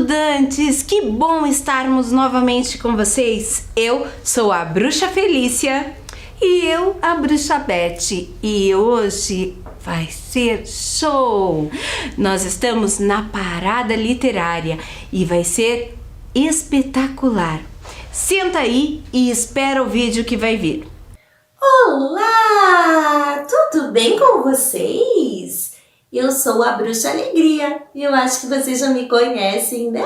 estudantes! Que bom estarmos novamente com vocês! Eu sou a Bruxa Felícia e eu, a Bruxa Beth, e hoje vai ser show! Nós estamos na parada literária e vai ser espetacular! Senta aí e espera o vídeo que vai vir! Olá! Tudo bem com vocês? Eu sou a Bruxa Alegria e eu acho que vocês já me conhecem, né?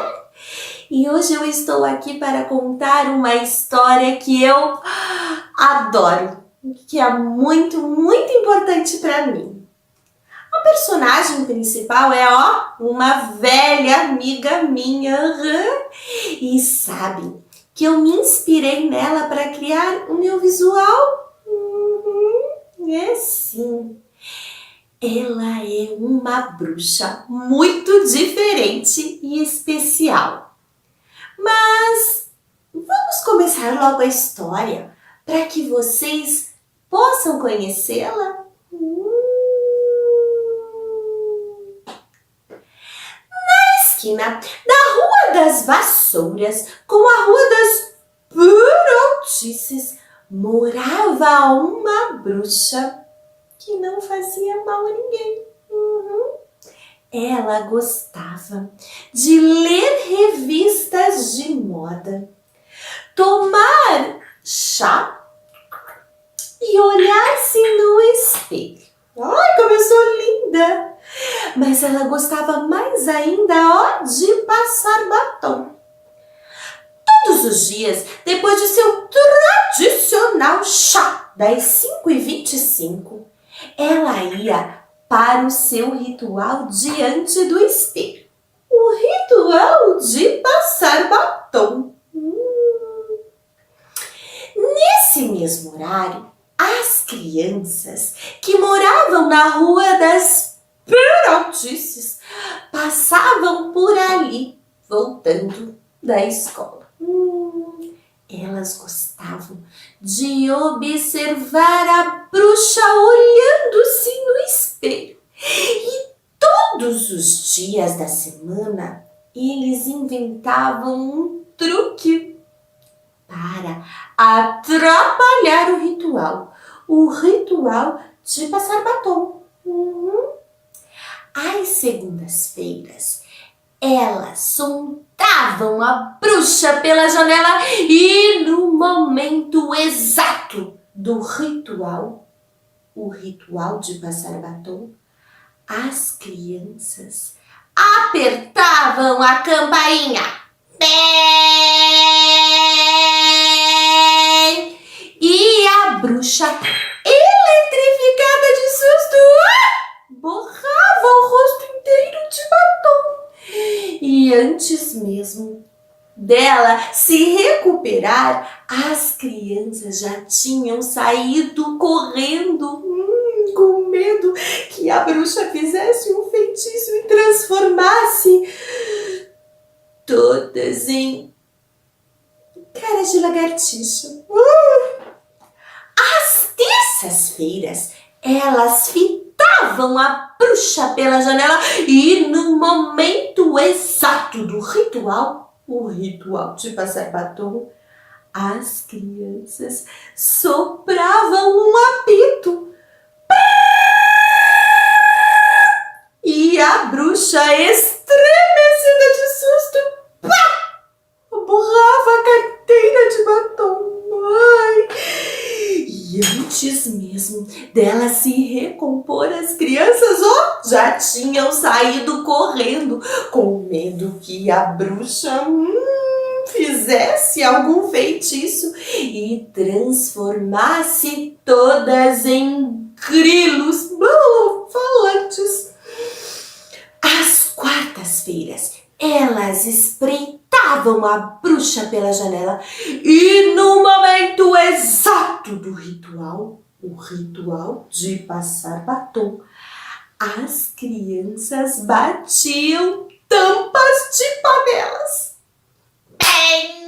E hoje eu estou aqui para contar uma história que eu adoro, que é muito importante para mim. A personagem principal é, uma velha amiga minha. E sabem que eu me inspirei nela para criar o meu visual? É sim. Ela é uma bruxa muito diferente e especial. Mas vamos começar logo a história para que vocês possam conhecê-la? Na esquina da Rua das Vassouras com a Rua das Perotices morava uma bruxa que não fazia mal a ninguém. Ela gostava de ler revistas de moda, tomar chá e olhar-se no espelho. Ai, como eu sou linda! Mas ela gostava mais ainda, de passar batom. Todos os dias, depois de seu tradicional chá das 5h25, ela ia para o seu ritual diante do espelho. O ritual de passar batom. Nesse mesmo horário, as crianças que moravam na Rua das Perotices passavam por ali, voltando da escola. Elas gostavam de observar a bruxa olhando-se no espelho. E todos os dias da semana, eles inventavam um truque para atrapalhar o ritual de passar batom. Às segundas-feiras, elas soltavam a bruxa pela janela e no momento exato do ritual, o ritual de passar batom, as crianças apertavam a campainha. Bem! E a bruxa, eletrificada de susto, borrava o rosto inteiro de batom. E antes mesmo dela se recuperar, as crianças já tinham saído correndo, com medo que a bruxa fizesse um feitiço e transformasse todas em caras de lagartixa. Às terças-feiras, elas fitavam a bruxa pela janela e no momento exato do ritual, o ritual de passar batom, as crianças sopravam um apito. E a bruxa, estremecida de susto, borrava a carteira de batom. E antes mesmo dela se recompor, as crianças, já tinham saído correndo, com medo que a bruxa fizesse algum feitiço e transformasse todas em grilos falantes. Às quartas-feiras, elas espreitavam a bruxa pela janela e no momento exato do ritual, o ritual de passar batom, as crianças batiam tampas de panelas. Bem!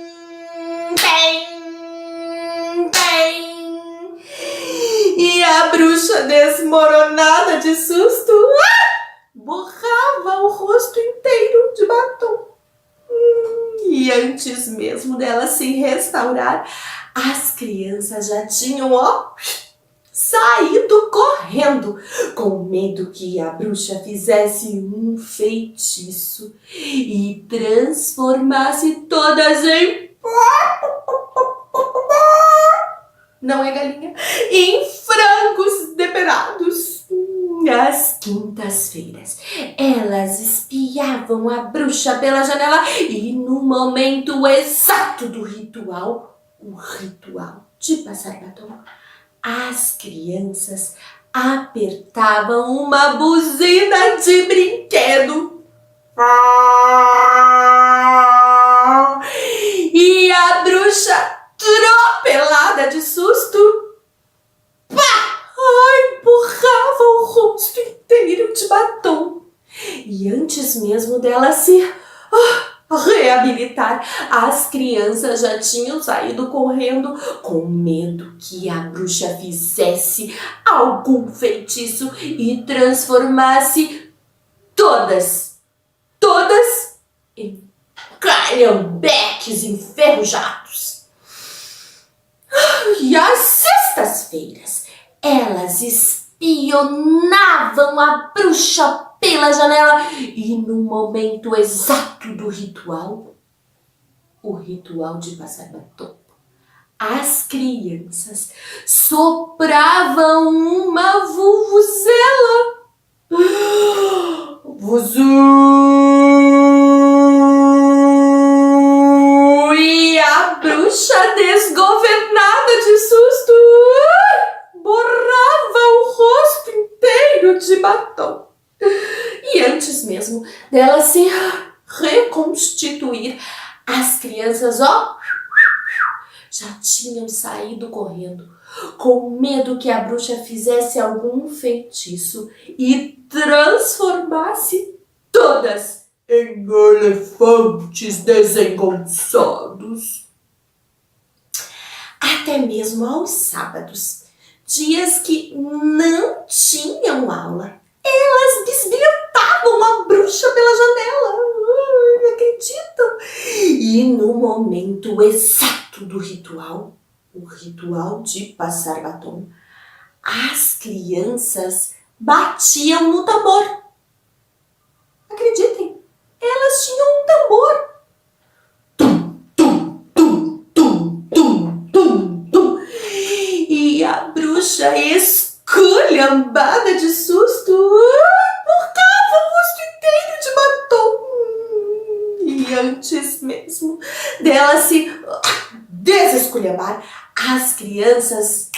E a bruxa, desmoronada de susto, borrava o rosto inteiro de batom. E antes mesmo dela se restaurar, as crianças já tinham, ó, saído correndo, com medo que a bruxa fizesse um feitiço e transformasse todas em... Não é galinha? Em frangos depenados. Às quintas-feiras, elas espiavam a bruxa pela janela e no momento exato do ritual, o ritual de passar batom, as crianças apertavam uma buzina de brinquedo. E a bruxa, atropelada de susto, empurrava o rosto inteiro de batom. E antes mesmo dela se reabilitar, as crianças já tinham saído correndo com medo que a bruxa fizesse algum feitiço e transformasse todas em calhambeques enferrujados. E às sextas-feiras, elas espionavam a bruxa pela janela e no momento exato do ritual, o ritual de passar batom, as crianças sopravam uma vuvuzela. Vuzu! E a bruxa, desgovernada de susto, borrava o rosto inteiro de batom. E antes mesmo dela se reconstituir, as crianças, já tinham saído correndo, com medo que a bruxa fizesse algum feitiço e transformasse todas em elefantes desengonçados. Até mesmo aos sábados, dias que não tinham aula, elas bisbilhotavam a bruxa pela janela. Acreditam? E no momento exato do ritual, o ritual de passar batom, as crianças batiam no tambor. Acreditem, elas tinham um tambor. Tum, tum, tum, tum, tum, tum, tum. E a bruxa, esculhambada de susto, empurrava o rosto inteiro de batom. E antes mesmo dela se desesculhambar, as crianças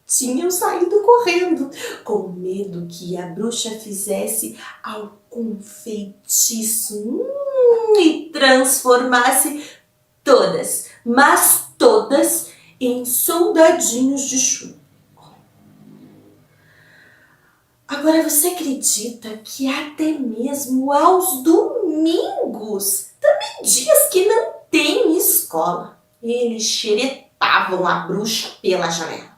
tinham saído correndo, com medo que a bruxa fizesse algum feitiço e transformasse todas, mas todas, em soldadinhos de chumbo. Agora, você acredita que até mesmo aos domingos, também dias que não tem escola, eles xeretavam a bruxa pela janela?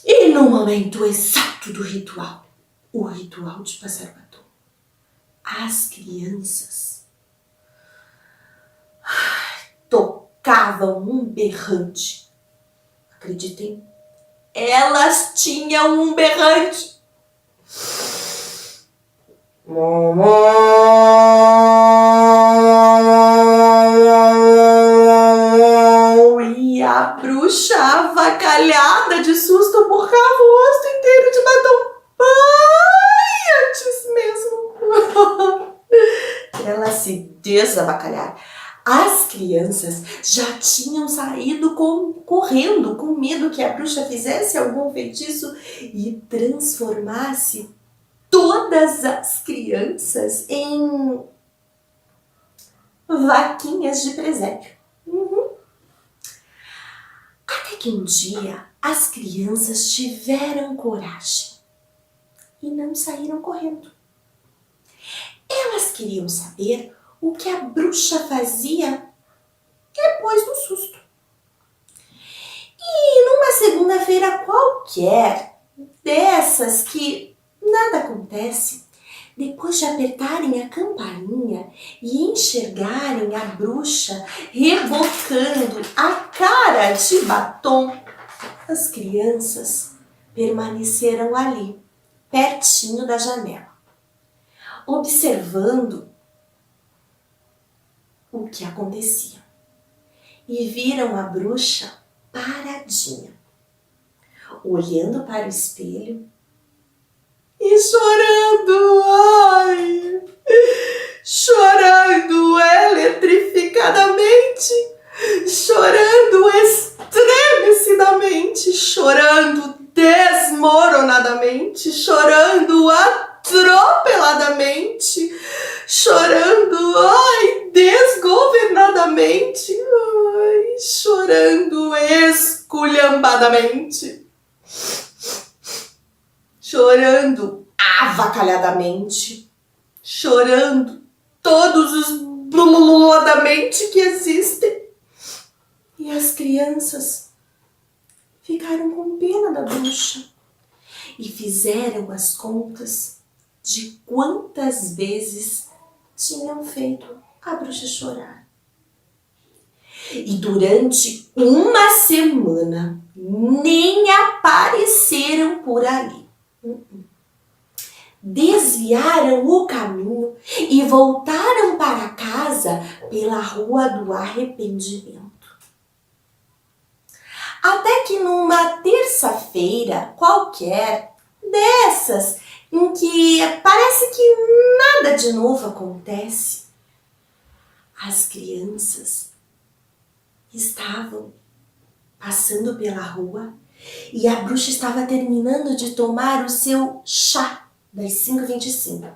E no momento exato do ritual, o ritual de passar batom, as crianças tocavam um berrante. Acreditem, elas tinham um berrante. E a bruxa, avacalhada de susto, borrava o rosto inteiro de batom. Antes mesmo ela se desavacalhar, as crianças já tinham saído correndo, com medo que a bruxa fizesse algum feitiço e transformasse todas as crianças em vaquinhas de presépio. Até que um dia as crianças tiveram coragem e não saíram correndo. Elas queriam saber o que a bruxa fazia depois do susto. E numa segunda-feira qualquer, dessas que nada acontece, Depois de apertarem a campainha e enxergarem a bruxa rebocando a cara de batom, as crianças permaneceram ali, pertinho da janela, observando o que acontecia. E viram a bruxa paradinha, olhando para o espelho e chorando, ai, chorando eletrificadamente, chorando estremecidamente, chorando desmoronadamente, chorando atropeladamente, chorando, ai, desgovernadamente, ai, chorando esculhambadamente, chorando avacalhadamente, chorando todos os bluladamente que existem. E as crianças ficaram com pena da bruxa e fizeram as contas de quantas vezes tinham feito a bruxa chorar. E durante uma semana nem apareceram por ali. Desviaram o caminho e voltaram para casa pela Rua do Arrependimento. Até que numa terça-feira qualquer, dessas em que parece que nada de novo acontece, as crianças estavam passando pela rua e a bruxa estava terminando de tomar o seu chá das 5h25.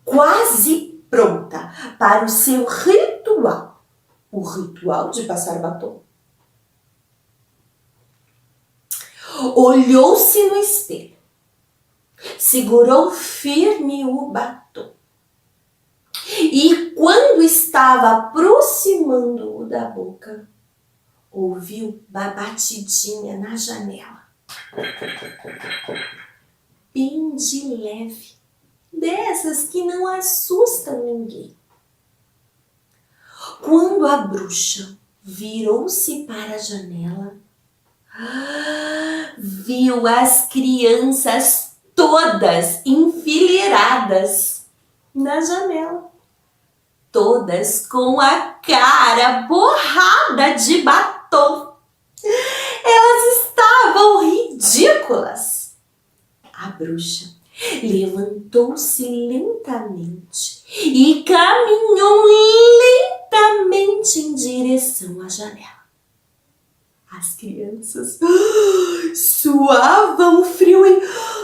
Quase pronta para o seu ritual, o ritual de passar batom. Olhou-se no espelho, segurou firme o batom e quando estava aproximando-o da boca, ouviu uma batidinha na janela, bem de leve, dessas que não assustam ninguém. Quando a bruxa virou-se para a janela, viu as crianças todas enfileiradas na janela, todas com a cara borrada de batom. Elas estavam ridículas. A bruxa levantou-se lentamente e caminhou lentamente em direção à janela. As crianças suavam frio e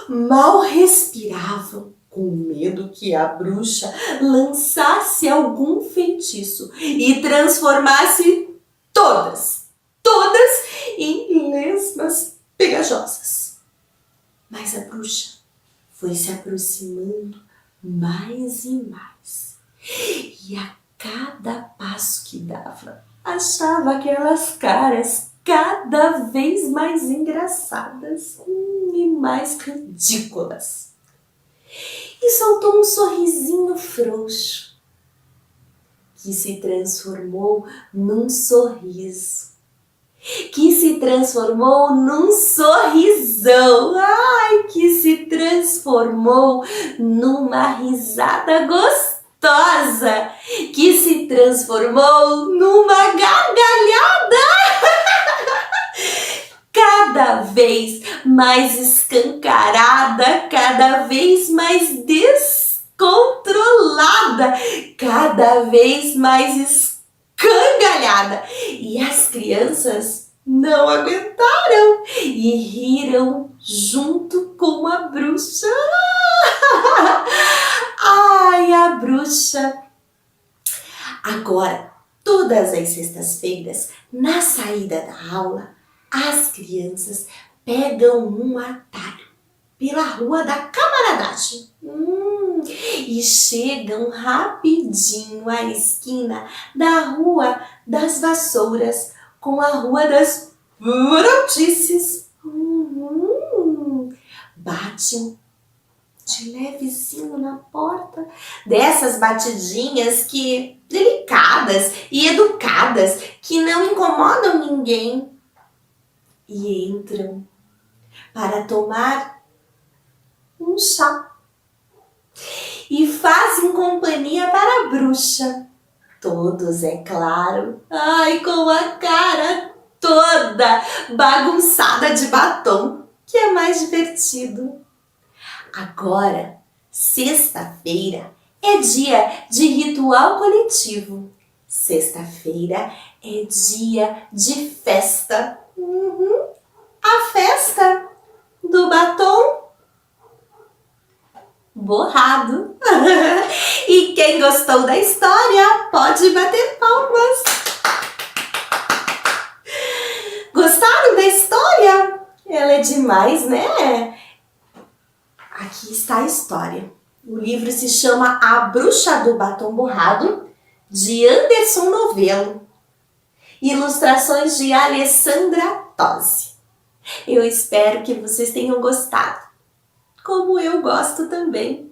mal respiravam, com medo que a bruxa lançasse algum feitiço e transformasse todas em lesmas pegajosas. Mas a bruxa foi se aproximando mais e mais. E a cada passo que dava, achava aquelas caras cada vez mais engraçadas e mais ridículas. E soltou um sorrisinho frouxo, que se transformou num sorriso, que se transformou num sorrisão, ai, que se transformou numa risada gostosa, que se transformou numa gargalhada cada vez mais escancarada, cada vez mais descontrolada, cada vez mais escangalhada. E as crianças não aguentaram e riram junto com a bruxa. Ai, a bruxa! Agora, todas as sextas-feiras, na saída da aula, as crianças pegam um atalho pela Rua da Camaradagem e chegam rapidinho à esquina da Rua das Vassouras com a Rua das Brotices. Batem de levezinho na porta, dessas batidinhas que delicadas e educadas, que não incomodam ninguém, e entram para tomar um chá e fazem companhia para a bruxa. Todos, é claro, ai, com a cara toda bagunçada de batom, que é mais divertido. Agora, sexta-feira, é dia de ritual coletivo. Sexta-feira é dia de festa. A festa do batom borrado. E quem gostou da história pode bater palmas. Gostaram da história? Ela é demais, né? Aqui está a história. O livro se chama A Bruxa do Batom Borrado, de Anderson Novello. Ilustrações de Alessandra Tosi. Eu espero que vocês tenham gostado, como eu gosto também.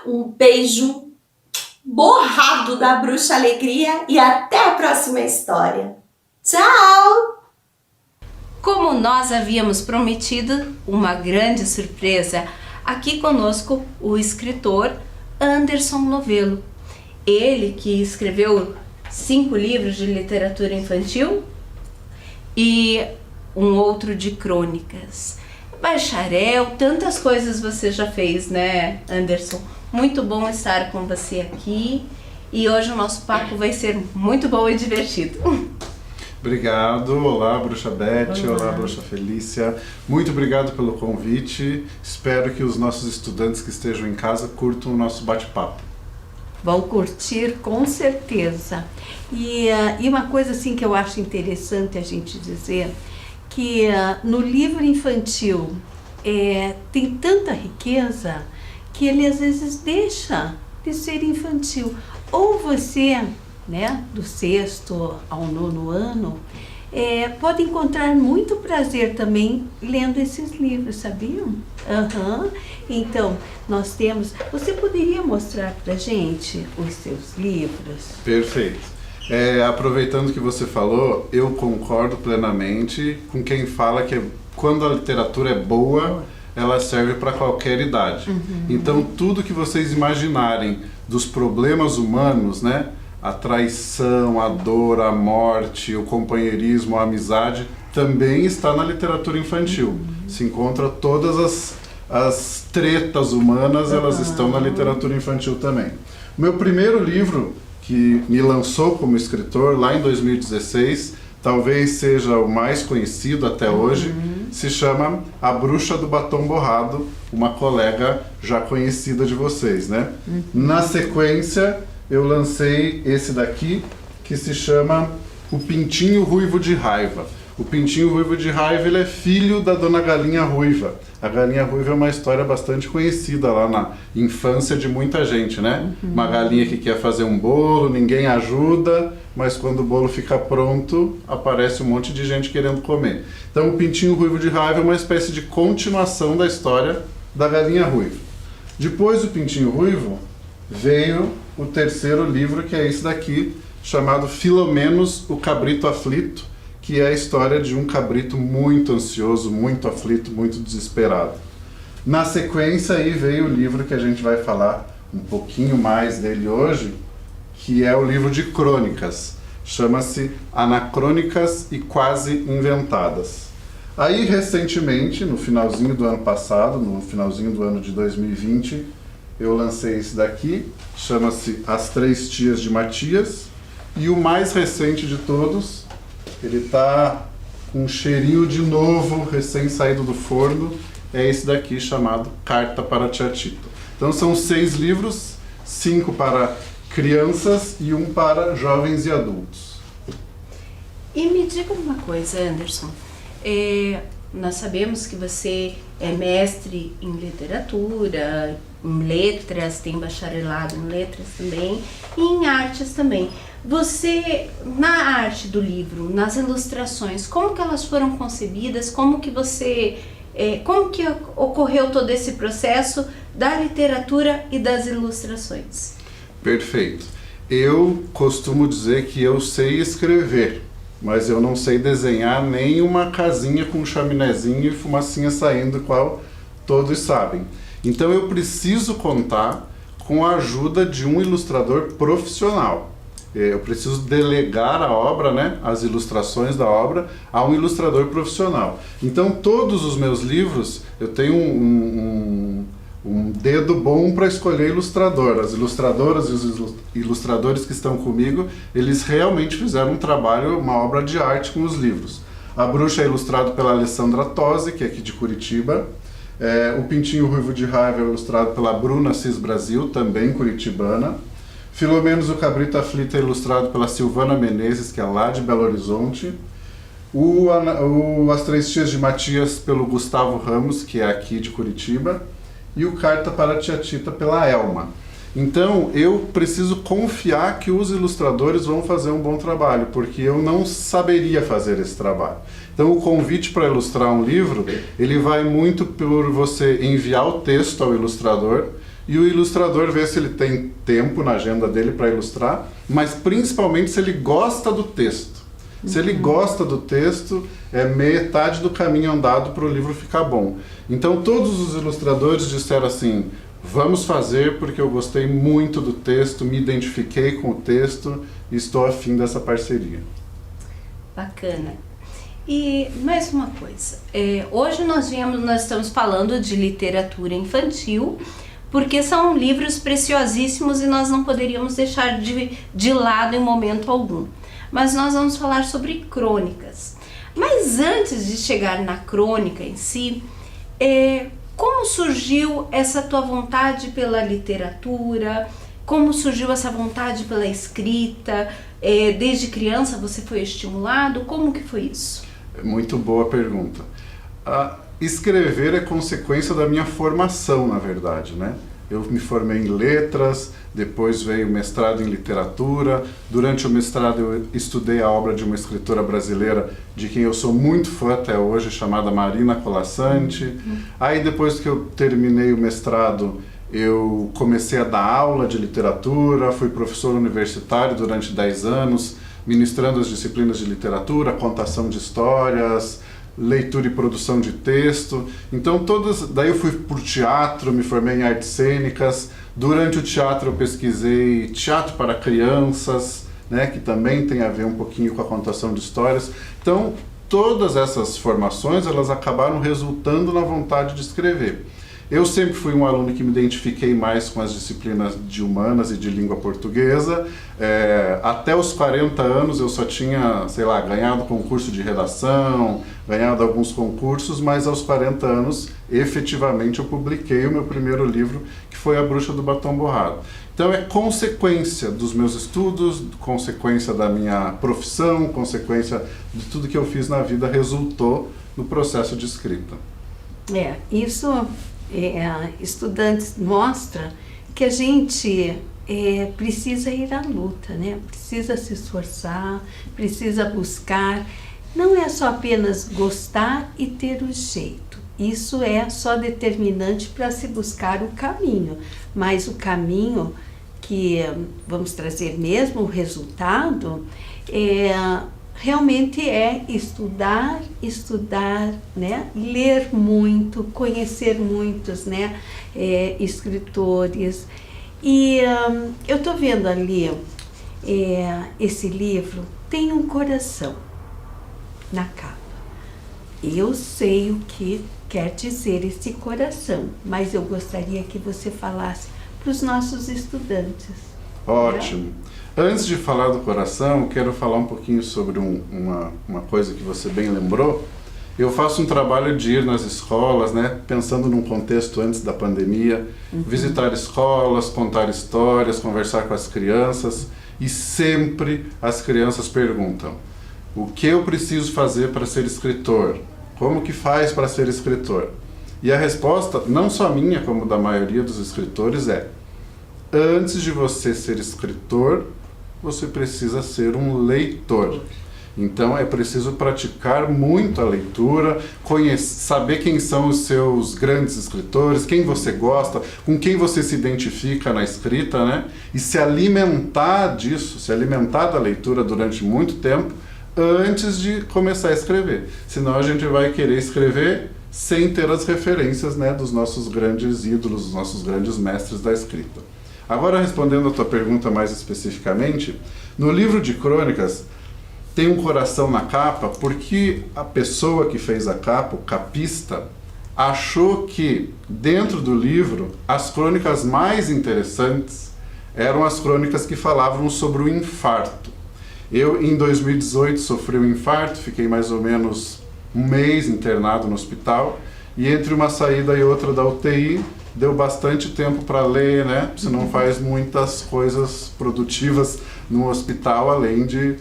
Um beijo borrado da Bruxa Alegria e até a próxima história. Tchau! Como nós havíamos prometido, uma grande surpresa. Aqui conosco o escritor Anderson Novello. Ele que escreveu 5 livros de literatura infantil e um outro de crônicas. Bacharel, tantas coisas você já fez, né, Anderson? Muito bom estar com você aqui e hoje o nosso papo vai ser muito bom e divertido. Obrigado, olá Bruxa Beth, olá Bruxa Felícia, muito obrigado pelo convite, espero que os nossos estudantes que estejam em casa curtam o nosso bate-papo. Vão curtir com certeza. E uma coisa assim que eu acho interessante a gente dizer, que no livro infantil tem tanta riqueza que ele às vezes deixa de ser infantil. Ou você, né, do 6º ao 9º ano, pode encontrar muito prazer também lendo esses livros, sabiam? Então, nós temos... Você poderia mostrar pra gente os seus livros? Perfeito. Aproveitando que você falou, eu concordo plenamente com quem fala que quando a literatura é boa, ela serve para qualquer idade. Então, tudo que vocês imaginarem dos problemas humanos, né? A traição, a dor, a morte, o companheirismo, a amizade, também está na literatura infantil. Se encontra todas as tretas humanas, elas estão na literatura infantil também. O meu primeiro livro, que me lançou como escritor lá em 2016, talvez seja o mais conhecido até hoje, se chama A Bruxa do Batom Borrado, uma colega já conhecida de vocês, né? Na sequência, eu lancei esse daqui, que se chama O Pintinho Ruivo de Raiva. O Pintinho Ruivo de Raiva, ele é filho da Dona Galinha Ruiva. A Galinha Ruiva é uma história bastante conhecida lá na infância de muita gente, né? Uma galinha que quer fazer um bolo, ninguém ajuda, mas quando o bolo fica pronto, aparece um monte de gente querendo comer. Então, O Pintinho Ruivo de Raiva é uma espécie de continuação da história da Galinha Ruiva. Depois do Pintinho Ruivo, veio o terceiro livro, que é esse daqui, chamado Filomenos, o Cabrito Aflito, que é a história de um cabrito muito ansioso, muito aflito, muito desesperado. Na sequência aí veio o livro que a gente vai falar um pouquinho mais dele hoje, que é o livro de crônicas. Chama-se Anacrônicas e Quase Inventadas. Aí recentemente, no finalzinho do ano passado, no finalzinho do ano de 2020, eu lancei esse daqui, chama-se As Três Tias de Matias, e o mais recente de todos, ele tá com um cheirinho de novo, recém saído do forno, é esse daqui chamado Carta para Tia Tita. Então são 6 livros, 5 para crianças e 1 para jovens e adultos. E me diga uma coisa, Anderson, nós sabemos que você é mestre em literatura, em letras, tem bacharelado em letras também, e em artes também. Você, na arte do livro, nas ilustrações, como que elas foram concebidas, como que ocorreu todo esse processo da literatura e das ilustrações? Perfeito. Eu costumo dizer que eu sei escrever, mas eu não sei desenhar nem uma casinha com um chaminézinho e fumacinha saindo, qual todos sabem. Então eu preciso contar com a ajuda de um ilustrador profissional. Eu preciso delegar a obra, né, as ilustrações da obra, a um ilustrador profissional. Então todos os meus livros, eu tenho um dedo bom para escolher ilustrador. As ilustradoras e os ilustradores que estão comigo, eles realmente fizeram um trabalho, uma obra de arte com os livros. A Bruxa é ilustrado pela Alessandra Tosi, que é aqui de Curitiba. O Pintinho Ruivo de Raiva é ilustrado pela Bruna Cis Brasil, também curitibana. Filomenos o Cabrito Aflito é ilustrado pela Silvana Menezes, que é lá de Belo Horizonte. As Três Tias de Matias pelo Gustavo Ramos, que é aqui de Curitiba. E o Carta para a Tia Tita pela Elma. Então eu preciso confiar que os ilustradores vão fazer um bom trabalho, porque eu não saberia fazer esse trabalho. Então o convite para ilustrar um livro, ele vai muito por você enviar o texto ao ilustrador, e o ilustrador vê se ele tem tempo na agenda dele para ilustrar, mas principalmente se ele gosta do texto. Se ele gosta do texto, é metade do caminho andado para o livro ficar bom. Então todos os ilustradores disseram assim: vamos fazer porque eu gostei muito do texto, me identifiquei com o texto e estou afim dessa parceria. Bacana. E mais uma coisa, hoje nós estamos falando de literatura infantil, porque são livros preciosíssimos e nós não poderíamos deixar de lado em momento algum. Mas nós vamos falar sobre crônicas. Mas antes de chegar na crônica em si, como surgiu essa tua vontade pela literatura? Como surgiu essa vontade pela escrita? Desde criança você foi estimulado? Como que foi isso? Muito boa pergunta. Escrever é consequência da minha formação, na verdade, né? Eu me formei em letras, depois veio o mestrado em literatura. Durante o mestrado eu estudei a obra de uma escritora brasileira de quem eu sou muito fã até hoje, chamada Marina Colasanti. Aí depois que eu terminei o mestrado, eu comecei a dar aula de literatura, fui professor universitário durante 10 anos, ministrando as disciplinas de literatura, contação de histórias, leitura e produção de texto. Então daí eu fui por teatro, me formei em artes cênicas. Durante o teatro eu pesquisei teatro para crianças, né, que também tem a ver um pouquinho com a contação de histórias. Então todas essas formações, elas acabaram resultando na vontade de escrever. Eu sempre fui um aluno que me identifiquei mais com as disciplinas de humanas e de língua portuguesa. Até os 40 anos eu só tinha, ganhado concurso de redação, ganhado alguns concursos, mas aos 40 anos, efetivamente, eu publiquei o meu primeiro livro, que foi A Bruxa do Batom Borrado. Então é consequência dos meus estudos, consequência da minha profissão, consequência de tudo que eu fiz na vida, resultou no processo de escrita. Estudantes mostra que a gente precisa ir à luta, né? Precisa se esforçar, precisa buscar. Não é só apenas gostar e ter o jeito. Isso é só determinante para se buscar o caminho. Mas o caminho que vamos trazer mesmo, o resultado, realmente é estudar, né? Ler muito, conhecer muitos, né? Escritores. E eu estou vendo ali, esse livro tem um coração na capa. Eu sei o que quer dizer esse coração, mas eu gostaria que você falasse para os nossos estudantes. Ótimo. Antes de falar do coração, quero falar um pouquinho sobre uma coisa que você bem lembrou. Eu faço um trabalho de ir nas escolas, né, pensando num contexto antes da pandemia, visitar escolas, contar histórias, conversar com as crianças, e sempre as crianças perguntam: o que eu preciso fazer para ser escritor? Como que faz para ser escritor? E a resposta, não só minha, como da maioria dos escritores, é: antes de você ser escritor, você precisa ser um leitor. Então é preciso praticar muito a leitura, saber quem são os seus grandes escritores, quem você gosta, com quem você se identifica na escrita, né? E se alimentar disso, se alimentar da leitura durante muito tempo antes de começar a escrever. Senão a gente vai querer escrever sem ter as referências, né, dos nossos grandes ídolos, dos nossos grandes mestres da escrita. Agora, respondendo a tua pergunta mais especificamente, no livro de crônicas tem um coração na capa porque a pessoa que fez a capa, o capista, achou que dentro do livro as crônicas mais interessantes eram as crônicas que falavam sobre o infarto. Eu, em 2018, sofri um infarto, fiquei mais ou menos um mês internado no hospital, e entre uma saída e outra da UTI, deu bastante tempo para ler, né? Você não faz muitas coisas produtivas no hospital, além de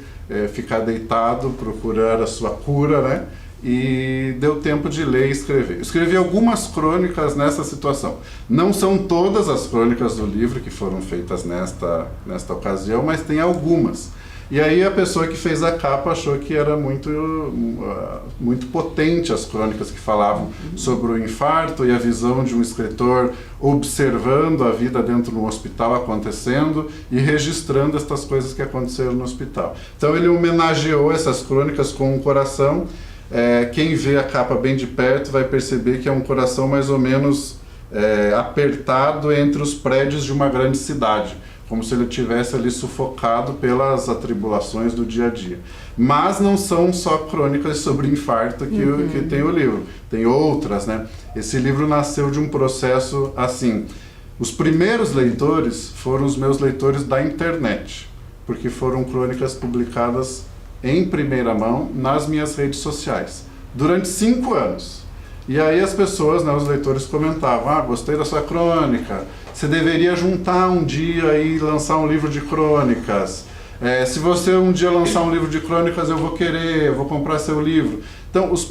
ficar deitado, procurar a sua cura, né? E deu tempo de ler e escrever. Escrevi algumas crônicas nessa situação. Não são todas as crônicas do livro que foram feitas nesta ocasião, mas tem algumas. E aí a pessoa que fez a capa achou que era muito potente as crônicas que falavam sobre o infarto e a visão de um escritor observando a vida dentro do hospital acontecendo e registrando estas coisas que aconteceram no hospital. Então ele homenageou essas crônicas com um coração. Quem vê a capa bem de perto vai perceber que é um coração mais ou menos apertado entre os prédios de uma grande cidade, como se ele estivesse ali sufocado pelas atribulações do dia a dia. Mas não são só crônicas sobre infarto que tem o livro, tem outras, né? Esse livro nasceu de um processo assim. Os primeiros leitores foram os meus leitores da internet, porque foram crônicas publicadas em primeira mão nas minhas redes sociais, durante 5 anos. E aí as pessoas, né, os leitores comentavam: gostei da sua crônica, você deveria juntar um dia e lançar um livro de crônicas. Se você um dia lançar um livro de crônicas, eu vou comprar seu livro. Então as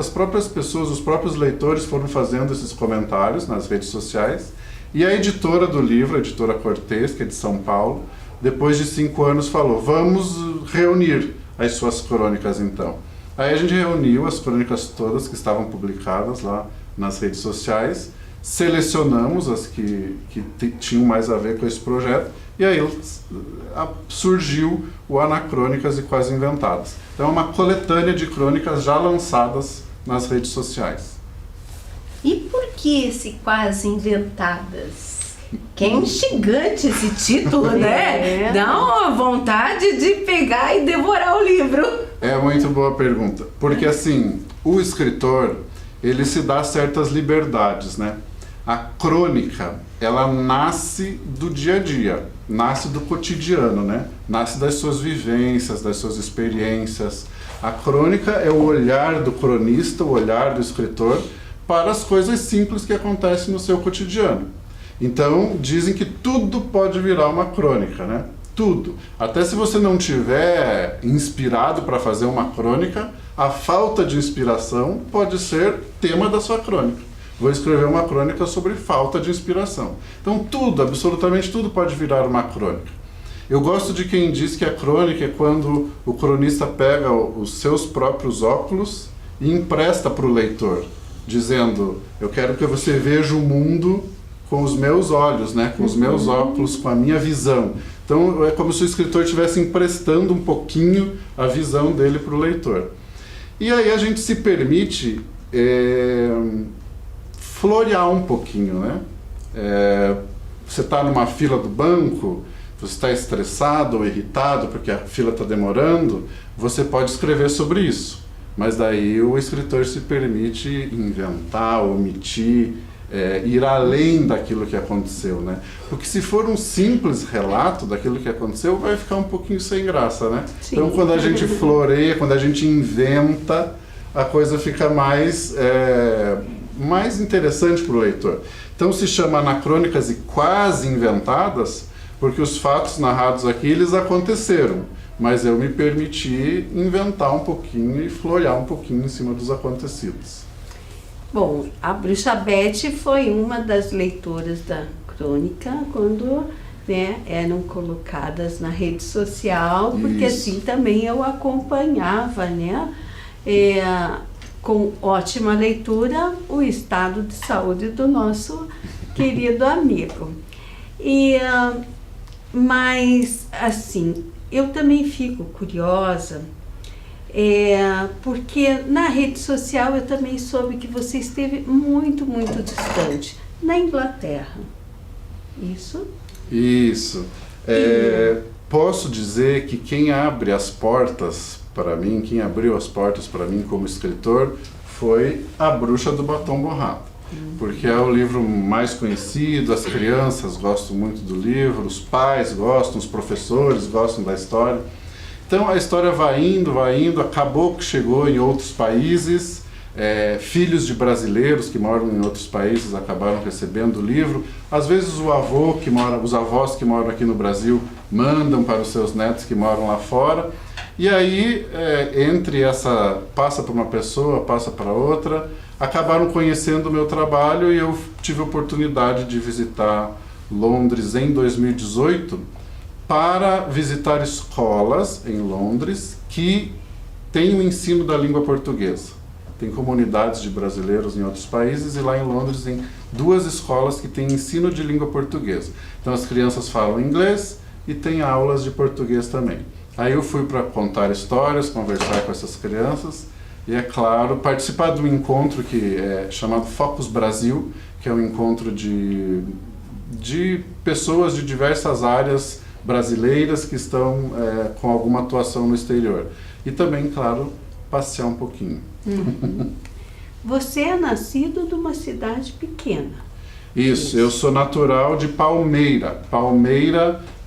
próprias pessoas, os próprios leitores foram fazendo esses comentários nas redes sociais, e a editora do livro, a editora Cortez, que é de São Paulo, depois de 5 anos falou: vamos reunir as suas crônicas então. Aí a gente reuniu as crônicas todas que estavam publicadas lá nas redes sociais, selecionamos as que tinham mais a ver com esse projeto, e aí surgiu o Anacrônicas e Quase Inventadas. Então é uma coletânea de crônicas já lançadas nas redes sociais. E por que esse Quase Inventadas? Que é instigante esse título, né? Dá uma vontade de pegar e devorar o livro. É muito boa pergunta, porque assim, o escritor, ele se dá certas liberdades, né? A crônica, ela nasce do dia a dia, nasce do cotidiano, né? Nasce das suas vivências, das suas experiências. A crônica é o olhar do cronista, o olhar do escritor para as coisas simples que acontecem no seu cotidiano. Então, dizem que tudo pode virar uma crônica, né? Tudo. Até se você não tiver inspirado para fazer uma crônica, a falta de inspiração pode ser tema da sua crônica. Vou escrever uma crônica sobre falta de inspiração. Então tudo, absolutamente tudo pode virar uma crônica. Eu gosto de quem diz que a crônica é quando o cronista pega os seus próprios óculos e empresta para o leitor, dizendo: eu quero que você veja o mundo com os meus olhos, né? Com os meus óculos, com a minha visão. Então é como se o escritor estivesse emprestando um pouquinho a visão dele para o leitor. E aí a gente se permite florear um pouquinho, né? Você está numa fila do banco, você está estressado ou irritado porque a fila está demorando, você pode escrever sobre isso. Mas daí o escritor se permite inventar, omitir, ir além daquilo que aconteceu, né? Porque se for um simples relato daquilo que aconteceu, vai ficar um pouquinho sem graça, né? Sim. Então quando a gente floreia, quando a gente inventa, a coisa fica mais interessante para o leitor. Então se chama Anacrônicas e Quase Inventadas, porque os fatos narrados aqui, eles aconteceram, mas eu me permiti inventar um pouquinho e florear um pouquinho em cima dos acontecidos. Bom, a Bruxa Beth foi uma das leitoras da crônica quando né, eram colocadas na rede social, porque Isso. assim também eu acompanhava, né, com ótima leitura, o estado de saúde do nosso querido amigo. Mas, assim, eu também fico curiosa, porque na rede social eu também soube que você esteve muito, muito distante, na Inglaterra. Isso? Isso. Posso dizer que quem abre as portas para mim, quem abriu as portas para mim como escritor, foi A Bruxa do Batom Borrado. Porque é o livro mais conhecido, as crianças gostam muito do livro, os pais gostam, os professores gostam da história. Então a história vai indo, acabou que chegou em outros países, filhos de brasileiros que moram em outros países acabaram recebendo o livro. Às vezes os avós que moram aqui no Brasil mandam para os seus netos que moram lá fora. E aí, passa para uma pessoa, passa para outra, acabaram conhecendo o meu trabalho e eu tive a oportunidade de visitar Londres em 2018 para visitar escolas em Londres que têm o ensino da língua portuguesa. Tem comunidades de brasileiros em outros países e lá em Londres tem 2 escolas que têm ensino de língua portuguesa. Então as crianças falam inglês e tem aulas de português também. Aí eu fui para contar histórias, conversar com essas crianças e, é claro, participar de um encontro que é chamado Focus Brasil, que é um encontro de pessoas de diversas áreas brasileiras que estão com alguma atuação no exterior. E também, claro, passear um pouquinho. Você é nascido de uma cidade pequena. Isso, eu sou natural de Palmeira,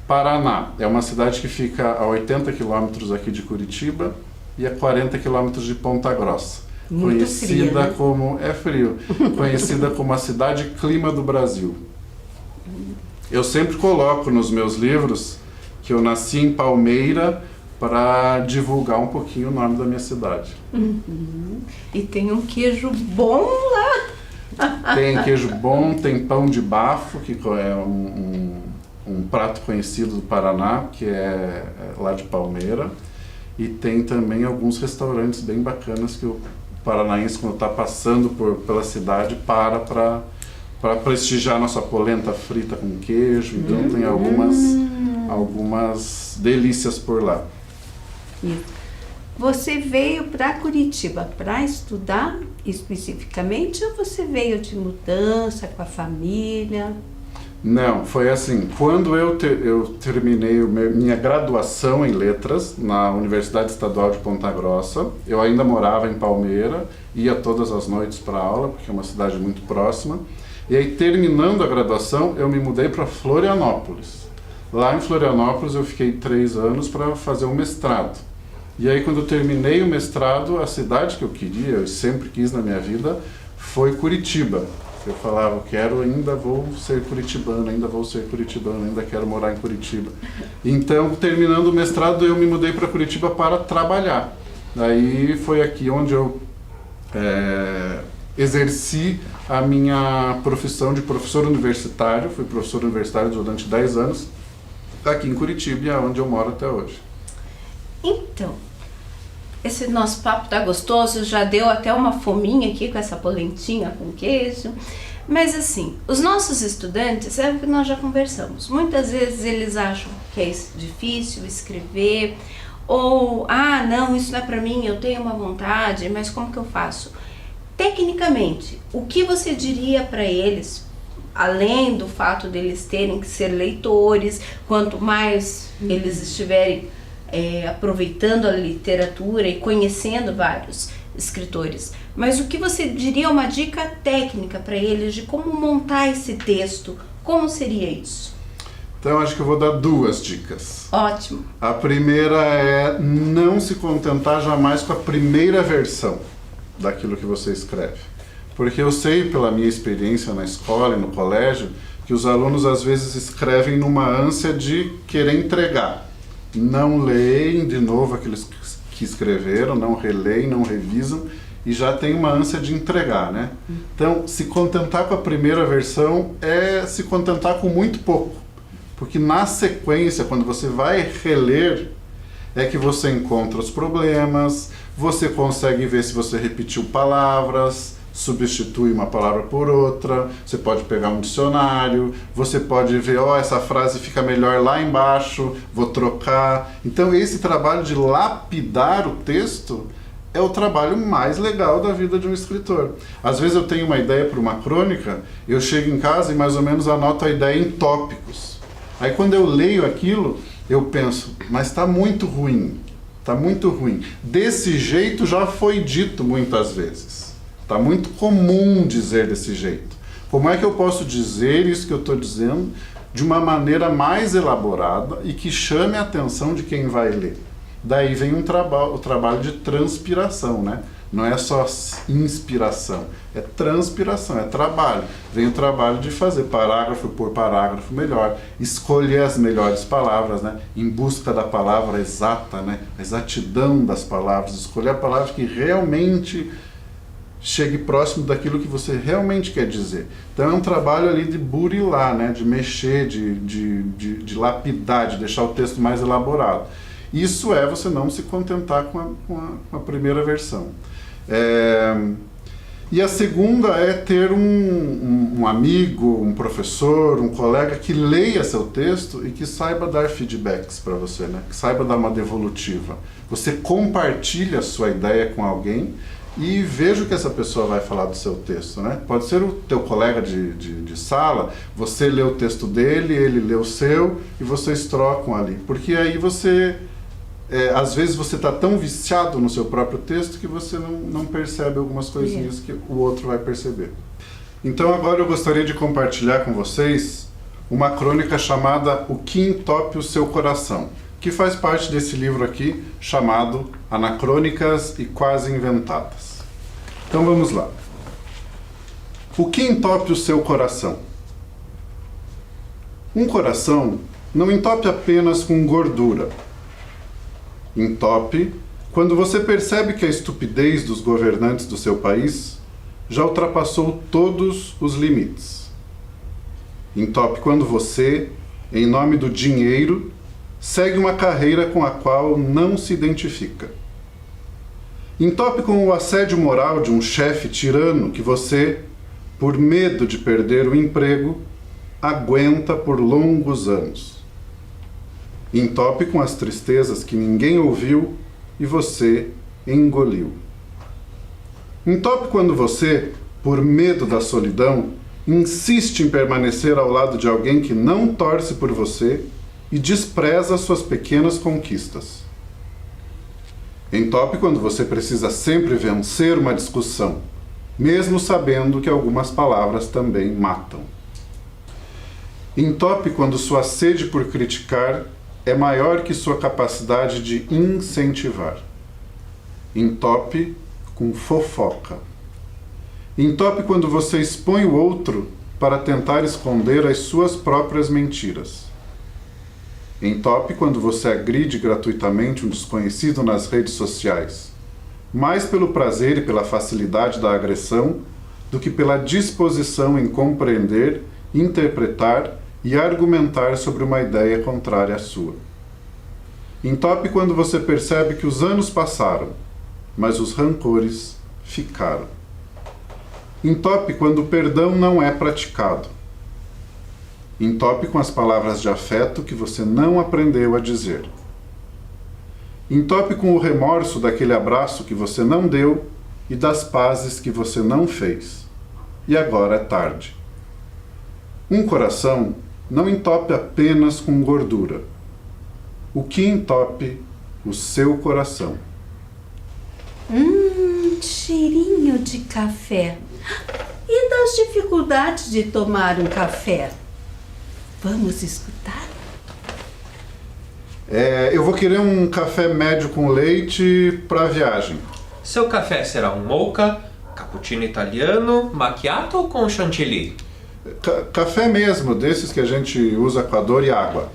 Paraná. É uma cidade que fica a 80 quilômetros aqui de Curitiba e a 40 quilômetros de Ponta Grossa. Muito Conhecida fria, né? como... É frio. Conhecida como a cidade clima do Brasil. Eu sempre coloco nos meus livros que eu nasci em Palmeira para divulgar um pouquinho o nome da minha cidade. E tem um queijo bom lá. Tem queijo bom, tem pão de bafo, que é um prato conhecido do Paraná, que é lá de Palmeira. E tem também alguns restaurantes bem bacanas que o paranaense, quando está passando pela cidade, para prestigiar nossa polenta frita com queijo. Então tem algumas delícias por lá. Isso. Você veio para Curitiba para estudar especificamente ou você veio de mudança com a família? Não, foi assim, quando eu terminei minha graduação em letras na Universidade Estadual de Ponta Grossa, eu ainda morava em Palmeira, ia todas as noites para aula, porque é uma cidade muito próxima, e aí terminando a graduação eu me mudei para Florianópolis. Lá em Florianópolis eu fiquei 3 anos para fazer um mestrado. E aí quando eu terminei o mestrado, a cidade que eu queria, eu sempre quis na minha vida, foi Curitiba. Eu falava, ainda vou ser curitibano, ainda quero morar em Curitiba. Então, terminando o mestrado, eu me mudei para Curitiba para trabalhar. Daí foi aqui onde eu exerci a minha profissão de professor universitário. Fui professor universitário durante 10 anos, aqui em Curitiba, e é onde eu moro até hoje. Então, esse nosso papo tá gostoso, já deu até uma fominha aqui com essa polentinha com queijo. Mas assim, os nossos estudantes, é o que nós já conversamos, muitas vezes eles acham que é difícil escrever, ou, não, isso não é pra mim, eu tenho uma vontade, mas como que eu faço? Tecnicamente, o que você diria para eles, além do fato deles terem que ser leitores, quanto mais eles estiverem aproveitando a literatura e conhecendo vários escritores, mas o que você diria uma dica técnica para eles de como montar esse texto? Como seria isso? Então acho que eu vou dar 2 dicas. Ótimo. A primeira é não se contentar jamais com a primeira versão daquilo que você escreve. Porque eu sei pela minha experiência na escola e no colégio que os alunos às vezes escrevem numa ânsia de querer entregar. Não leem de novo aqueles que escreveram, não releem, não revisam e já tem uma ânsia de entregar, né? Então, se contentar com a primeira versão é se contentar com muito pouco, porque na sequência, quando você vai reler, é que você encontra os problemas, você consegue ver se você repetiu palavras, substitui uma palavra por outra, você pode pegar um dicionário, você pode ver, essa frase fica melhor lá embaixo, vou trocar. Então esse trabalho de lapidar o texto é o trabalho mais legal da vida de um escritor. Às vezes eu tenho uma ideia para uma crônica, eu chego em casa e mais ou menos anoto a ideia em tópicos. Aí quando eu leio aquilo, eu penso, mas está muito ruim, está muito ruim. Desse jeito já foi dito muitas vezes. Está muito comum dizer desse jeito. Como é que eu posso dizer isso que eu estou dizendo de uma maneira mais elaborada e que chame a atenção de quem vai ler? Daí vem o trabalho de transpiração, né? Não é só inspiração, é transpiração, é trabalho. Vem o trabalho de fazer parágrafo por parágrafo melhor, escolher as melhores palavras, né? Em busca da palavra exata, né? A exatidão das palavras, escolher a palavra que realmente chegue próximo daquilo que você realmente quer dizer. Então é um trabalho ali de burilar, né? De mexer, de lapidar, de deixar o texto mais elaborado. Isso é você não se contentar com a primeira versão. E a segunda é ter um amigo, um professor, um colega que leia seu texto e que saiba dar feedbacks para você, né? Que saiba dar uma devolutiva. Você compartilha a sua ideia com alguém e veja o que essa pessoa vai falar do seu texto, né? Pode ser o teu colega de sala, você lê o texto dele, ele lê o seu e vocês trocam ali. Porque aí você... às vezes você está tão viciado no seu próprio texto que você não percebe algumas coisinhas que o outro vai perceber. Então agora eu gostaria de compartilhar com vocês uma crônica chamada O que entope o seu coração, que faz parte desse livro aqui chamado Anacrônicas e Quase Inventadas. Então vamos lá. O que entope o seu coração? Um coração não entope apenas com gordura. Entope quando você percebe que a estupidez dos governantes do seu país já ultrapassou todos os limites. Entope quando você, em nome do dinheiro, segue uma carreira com a qual não se identifica. Entope com o assédio moral de um chefe tirano que você, por medo de perder o emprego, aguenta por longos anos. Entope com as tristezas que ninguém ouviu e você engoliu. Entope quando você, por medo da solidão, insiste em permanecer ao lado de alguém que não torce por você e despreza suas pequenas conquistas. Entope quando você precisa sempre vencer uma discussão, mesmo sabendo que algumas palavras também matam. Entope quando sua sede por criticar é maior que sua capacidade de incentivar. Entope com fofoca. Entope quando você expõe o outro para tentar esconder as suas próprias mentiras. Entope quando você agride gratuitamente um desconhecido nas redes sociais, mais pelo prazer e pela facilidade da agressão do que pela disposição em compreender, interpretar e argumentar sobre uma ideia contrária à sua. Entope quando você percebe que os anos passaram, mas os rancores ficaram. Entope quando o perdão não é praticado. Entope com as palavras de afeto que você não aprendeu a dizer. Entope com o remorso daquele abraço que você não deu e das pazes que você não fez. E agora é tarde. Um coração não entope apenas com gordura. O que entope o seu coração? Cheirinho de café. E das dificuldades de tomar um café? Vamos escutar? Eu vou querer um café médio com leite para viagem. Seu café será um mocha, cappuccino italiano, macchiato ou com chantilly? Café mesmo, desses que a gente usa com a dor e água.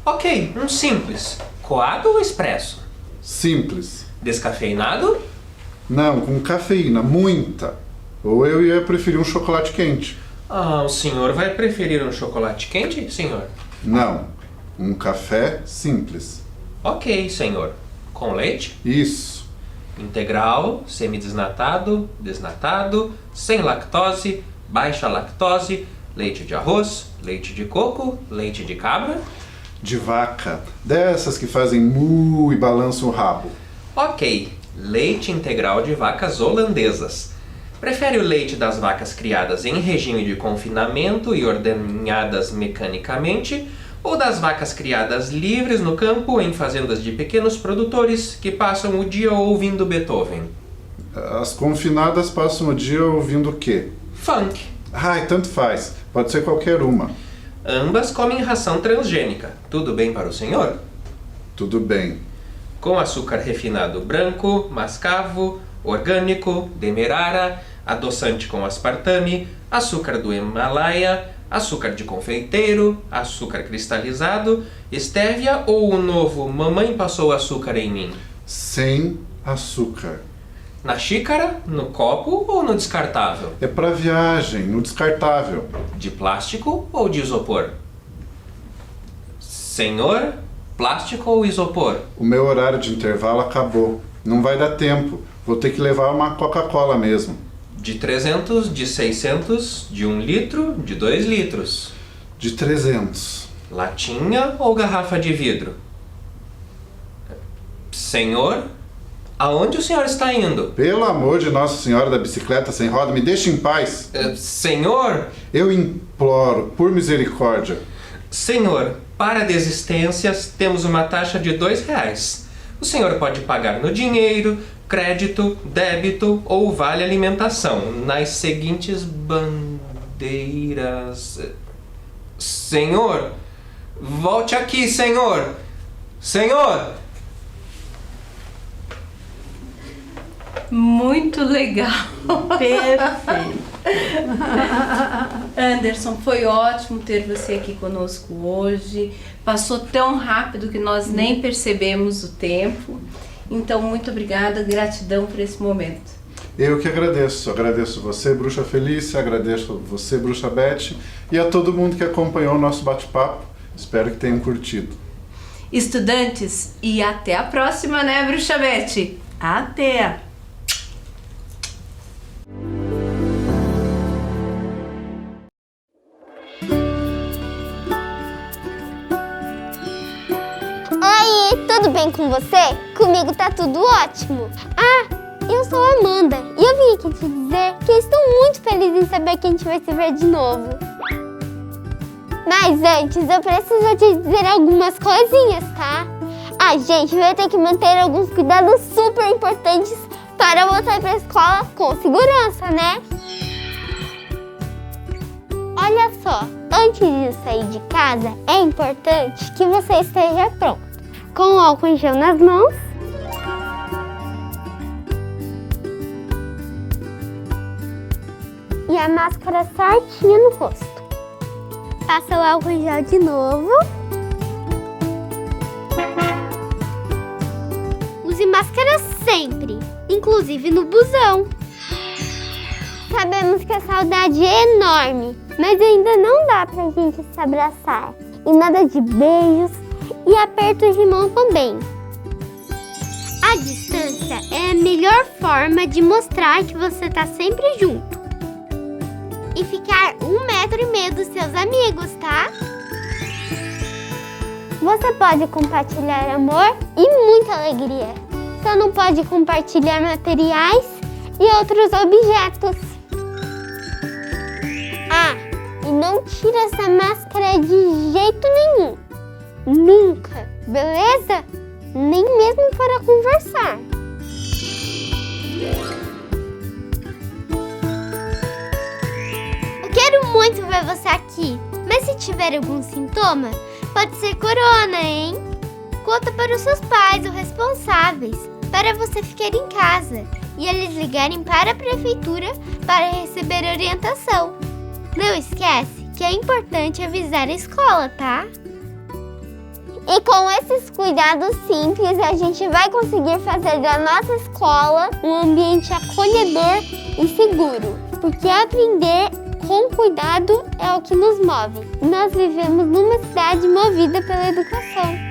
Ok, um simples. Coado ou expresso? Simples. Descafeinado? Não, com cafeína, muita. Ou eu ia preferir um chocolate quente. Ah, o senhor vai preferir um chocolate quente, senhor? Não, um café simples. Ok, senhor. Com leite? Isso. Integral, semidesnatado, desnatado, sem lactose, baixa lactose, leite de arroz, leite de coco, leite de cabra? De vaca, dessas que fazem mu e balançam o rabo. Ok, leite integral de vacas holandesas. Prefere o leite das vacas criadas em regime de confinamento e ordenhadas mecanicamente, ou das vacas criadas livres no campo em fazendas de pequenos produtores que passam o dia ouvindo Beethoven? As confinadas passam o dia ouvindo o quê? Funk. Ai, tanto faz. Pode ser qualquer uma. Ambas comem ração transgênica. Tudo bem para o senhor? Tudo bem. Com açúcar refinado branco, mascavo, orgânico, demerara, adoçante com aspartame, açúcar do Himalaia, açúcar de confeiteiro, açúcar cristalizado, estévia ou o novo Mamãe Passou Açúcar em Mim? Sem açúcar. Na xícara, no copo ou no descartável? É pra viagem, no descartável. De plástico ou de isopor? Senhor, plástico ou isopor? O meu horário de intervalo acabou. Não vai dar tempo. Vou ter que levar uma Coca-Cola mesmo. De 300, de 600, de 1 litro, de 2 litros? De 300. Latinha ou garrafa de vidro? Senhor, aonde o senhor está indo? Pelo amor de Nossa Senhora da Bicicleta Sem Roda, me deixe em paz. Senhor, Eu imploro, por misericórdia. senhor, para desistências temos uma taxa de R$2. O senhor pode pagar no dinheiro, crédito, débito ou vale alimentação nas seguintes bandeiras. Senhor, volte aqui, senhor! Senhor! Muito legal. Perfeito. Anderson, foi ótimo ter você aqui conosco hoje. Passou tão rápido que nós nem percebemos o tempo. Então, muito obrigada, gratidão por esse momento. Eu que agradeço. Agradeço você, Bruxa Felícia, agradeço você, Bruxa Beth, e a todo mundo que acompanhou o nosso bate-papo. Espero que tenham curtido. Estudantes, e até a próxima, né, Bruxa Beth? Até! Oi, tudo bem com você? Comigo tá tudo ótimo. Ah, eu sou a Amanda e eu vim aqui te dizer que estou muito feliz em saber que a gente vai se ver de novo. Mas antes eu preciso te dizer algumas coisinhas, tá? A gente vai ter que manter alguns cuidados super importantes para voltar pra escola com segurança, né? Olha só, antes de sair de casa, é importante que você esteja pronto. Com o álcool em gel nas mãos. E a máscara certinha no rosto. Passa o álcool em gel de novo. Use máscara sempre, inclusive no busão. Sabemos que a saudade é enorme, mas ainda não dá pra gente se abraçar. E nada de beijos e apertos de mão também. A distância é a melhor forma de mostrar que você tá sempre junto. E ficar 1,5 metro dos seus amigos, tá? Você pode compartilhar amor e muita alegria. Só não pode compartilhar materiais e outros objetos. Ah, e não tira essa máscara de jeito nenhum. Nunca, beleza? Nem mesmo para conversar. Eu quero muito ver você aqui, mas se tiver algum sintoma, pode ser corona, hein? Conta para os seus pais ou responsáveis, para você ficar em casa e eles ligarem para a prefeitura para receber orientação. Não esquece que é importante avisar a escola, tá? E com esses cuidados simples, a gente vai conseguir fazer da nossa escola um ambiente acolhedor e seguro. Porque aprender com cuidado é o que nos move. Nós vivemos numa cidade movida pela educação.